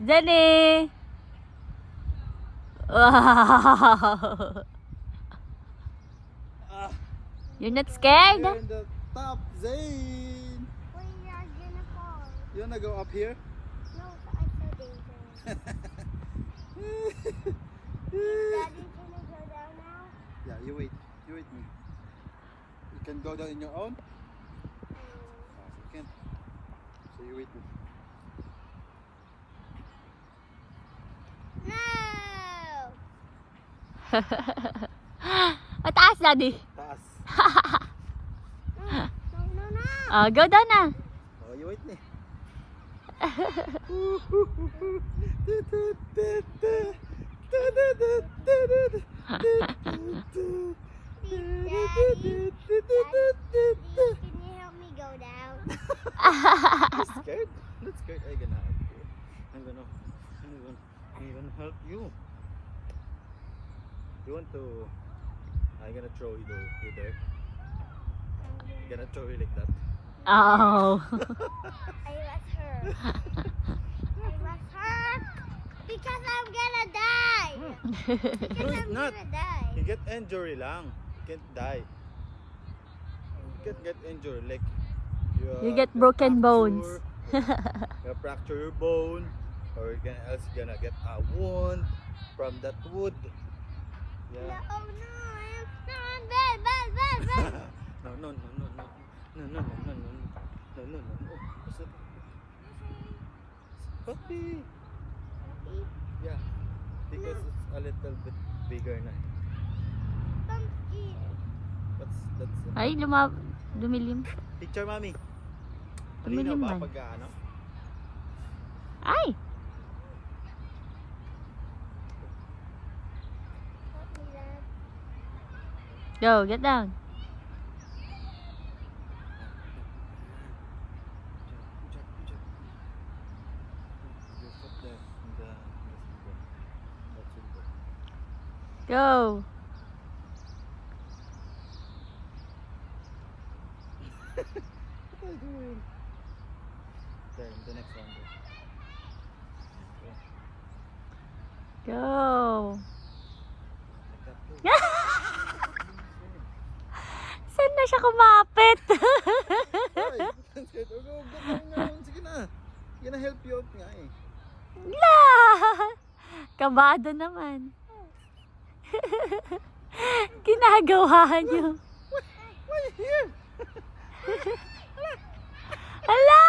Jenny! Wow! You're not scared? You're in the top, Zane. We are gonna fall. You wanna go up here? No, I saw dangerous. Daddy's gonna go down now? Yeah, you wait. You wait me. You can go down in your own? You can. So you wait me. No! Mataas, Daddy. Taas. No. Go down na. Oh, you wait me. Daddy, can you help me go down? You scared? Not scared. I'm gonna help you. I'm gonna help you. You want to? I'm gonna throw you there. I'm gonna throw you like that. Oh. I was hurt. I was hurt because I'm gonna die. Because No, it's I'm not. gonna die. You get injury lang. You can't die. You can't get injured like You get broken bones. You fracture your bone, or else you're gonna get a wound from that wood. No, Yeah. oh no, I'm bad. No. What's that? Puppy. Yeah. Because it's a little bit bigger na. Pumpkin. That's Ay, dumilim. picture, mommy. Tumilim Malinaw ba man. pag ano? Ay! Help me, Dad. Go, get down. Your foot there in the silver. That's silver. Go. What are you doing? There, the next one there. Go. Like that too. Saan na siya kumapit? Ay, scared. Oh, go na. Sige na. Gonna help you out nga eh. La! Kabado naman. Ginagawa niyo. Why here? Ala!